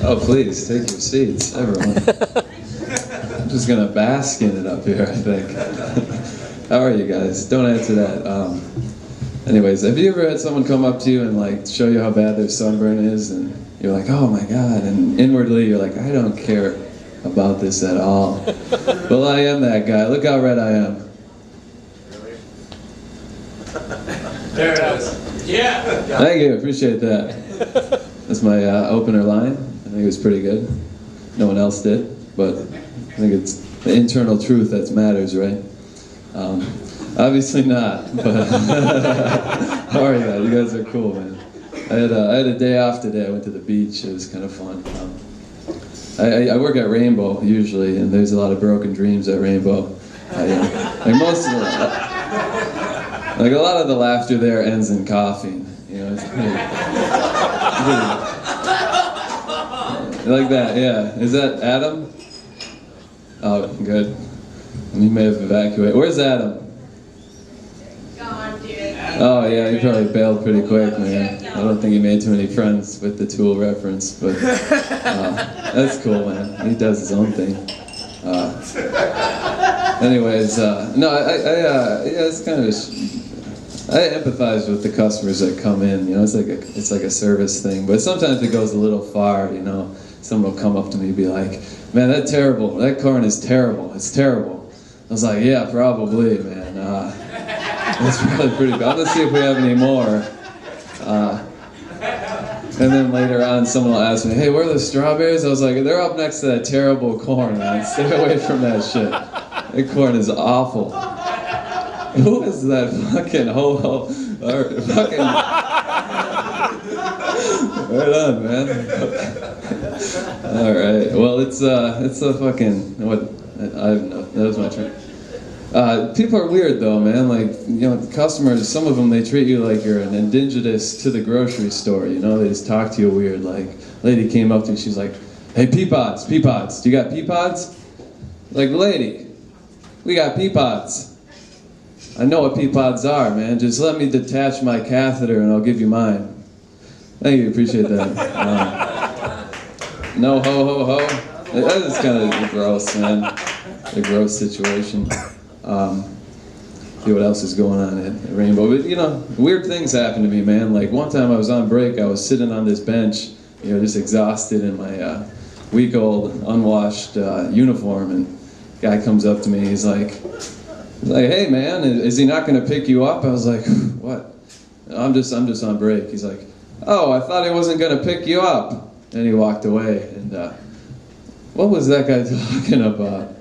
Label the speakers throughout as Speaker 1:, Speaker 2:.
Speaker 1: Oh, please, take your seats, everyone. I'm just gonna bask in it up here, I think. How are you guys? Don't answer that. Anyways, have you ever had someone come up to you and like show you how bad their sunburn is, and you're like, oh my God, and inwardly you're like, I don't care about this at all. Well, I am that guy. Look how red I am.
Speaker 2: There it is. Yeah.
Speaker 1: Thank you, appreciate that. That's my opener line. I think it was pretty good. No one else did, but I think it's the internal truth that matters, right? Obviously not, but how are you guys? You guys are cool, man. I had a day off today. I went to the beach. It was kind of fun. I work at Rainbow usually, and there's a lot of broken dreams at Rainbow. Like most of like a lot of the laughter there ends in coughing. You know, it's pretty like that. Yeah, is that Adam? Oh, good. He may have evacuated. Where's Adam?
Speaker 3: Gone, dude.
Speaker 1: Oh yeah, he probably bailed pretty quick, man. I don't think he made too many friends with the Tool reference, but that's cool, man. He does his own thing. Anyways, no, yeah, it's kind of. I empathize with the customers that come in. You know, it's like a service thing, but sometimes it goes a little far. You know, someone will come up to me and be like, "Man, that corn is terrible. It's terrible." I was like, "Yeah, probably, man. It's probably pretty bad. Let's see if we have any more." And then later on, someone will ask me, "Hey, where are the strawberries?" I was like, "They're up next to that terrible corn, man. Stay away from that shit. That corn is awful." Who is that fucking ho-ho? Or fucking... Right on, man. Alright, well, it's a fucking... What? I don't know. That was my turn. People are weird, though, man. Like, you know, customers, some of them, they treat you like you're an indigenous to the grocery store, you know? They just talk to you weird. Like, lady came up to me, she's like, "Hey, pea pods, do you got pea pods?" Like, lady, we got pea pods. I know what pea pods are, man. Just let me detach my catheter and I'll give you mine. Thank you, appreciate that. No ho ho ho. That is kind of gross, man. A gross situation. See what else is going on at Rainbow. But you know, weird things happen to me, man. Like one time I was on break, I was sitting on this bench, you know, just exhausted in my week-old, unwashed uniform, and a guy comes up to me, he's like, "Hey man, is he not going to pick you up?" I was like, "What? I'm just on break." He's like, "Oh, I thought he wasn't going to pick you up." And he walked away. And what was that guy talking about?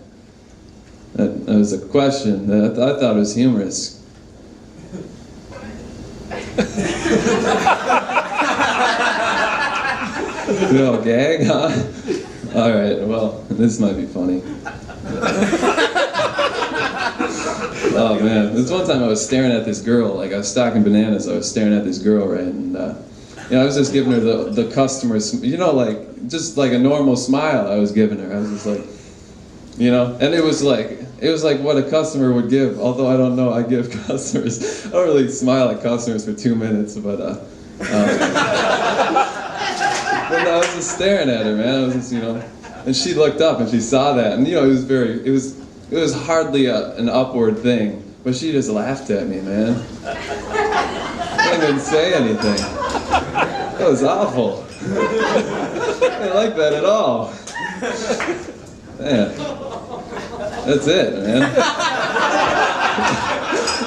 Speaker 1: That was a question that I thought was humorous. No gag, huh? All right. Well, this might be funny. Oh man, this one time I was staring at this girl, like I was stocking bananas, I was staring at this girl, right, and you know, I was just giving her the customer's, you know, like, just like a normal smile I was giving her. I was just like, you know, and it was like what a customer would give, although I don't know, I give customers, I don't really smile at customers for 2 minutes, but I was just staring at her, man, I was just, you know, and she looked up and she saw that, and you know, it was hardly an upward thing, but she just laughed at me, man. I didn't say anything. That was awful. I didn't like that at all. Man. That's it, man.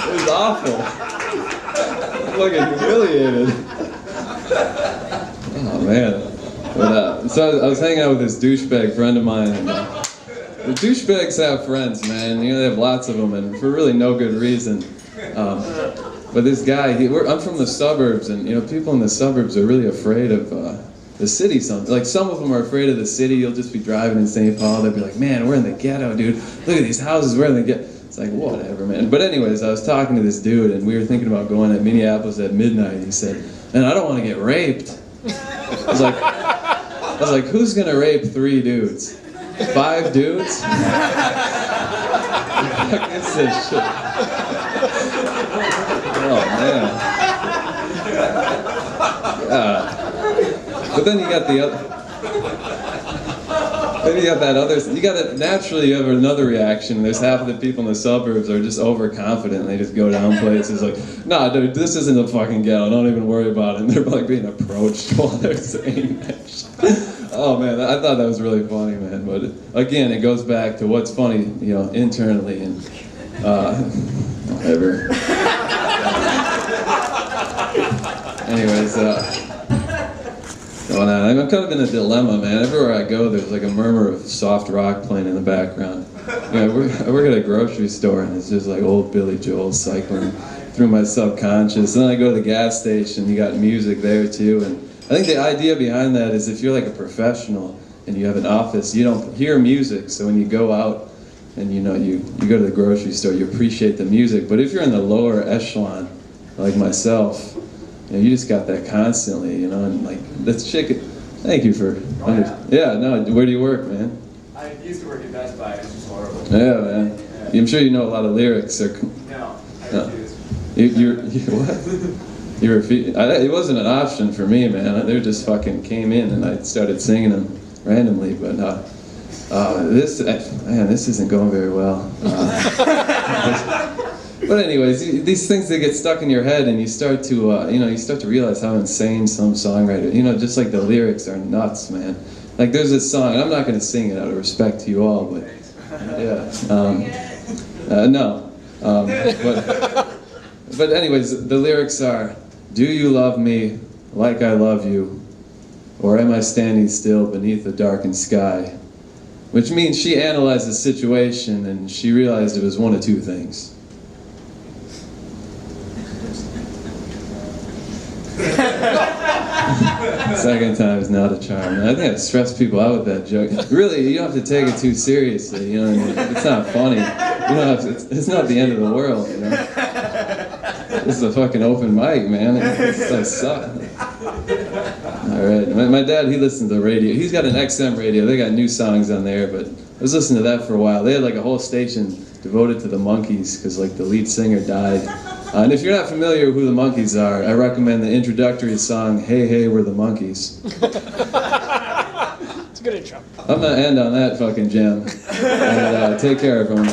Speaker 1: It was awful. I was fucking humiliated. Oh, man. But, so I was hanging out with this douchebag friend of mine, and the douchebags have friends, man. You know, they have lots of them, and for really no good reason. But this guy, I'm from the suburbs, and you know, people in the suburbs are really afraid of the city. Like some of them are afraid of the city. You'll just be driving in St. Paul, they'll be like, "Man, we're in the ghetto, dude. Look at these houses, we're in the ghetto." It's like, whatever, man. But anyways, I was talking to this dude, and we were thinking about going to Minneapolis at midnight. He said, "Man, I don't want to get raped." I was like, who's gonna rape 3 dudes? 5 dudes? Fuck is this shit? Oh man. But then you got the other. Then you got that other, naturally you have another reaction. There's half of the people in the suburbs are just overconfident and they just go down places like, nah dude, this isn't a fucking ghetto, don't even worry about it. And they're like being approached while they're saying that shit. Oh man, I thought that was really funny, man. But again, it goes back to what's funny, you know, internally and whatever. Anyways, going on. I'm kind of in a dilemma, man. Everywhere I go, there's like a murmur of soft rock playing in the background. You know, I work at a grocery store, and it's just like old Billy Joel cycling through my subconscious. And then I go to the gas station, you got music there too. And I think the idea behind that is if you're like a professional and you have an office, you don't hear music. So when you go out and you know you go to the grocery store, you appreciate the music. But if you're in the lower echelon, like myself, you know, you just got that constantly, you know, and like, that's chicken. Thank you for, yeah, no, where do you work, man?
Speaker 2: I used to work at Best Buy, it's just horrible.
Speaker 1: Yeah, man. Yeah. I'm sure you know a lot of lyrics.
Speaker 2: No, I refuse.
Speaker 1: You what? You refuse? It wasn't an option for me, man. They just fucking came in and I started singing them randomly, but this isn't going very well. But anyways, these things, they get stuck in your head, and you start to, you start to realize how insane some songwriter, just like the lyrics are nuts, man. Like there's this song, and I'm not going to sing it out of respect to you all, but yeah, no. But anyways, the lyrics are, do you love me like I love you, or am I standing still beneath a darkened sky? Which means she analyzed the situation, and she realized it was one of two things. Second time is not a charm. I think I stress people out with that joke. Really, you don't have to take it too seriously. You know, it's not funny. You don't have to, it's not the end of the world. You know, this is a fucking open mic, man. It's like suck. All right, my dad, he listens to the radio. He's got an XM radio. They got new songs on there, but I was listening to that for a while. They had like a whole station devoted to the Monkees because like the lead singer died. And if you're not familiar with who the Monkees are, I recommend the introductory song, Hey Hey We're the Monkees.
Speaker 4: It's a good intro.
Speaker 1: I'm gonna end on that fucking gem. And take care, everyone.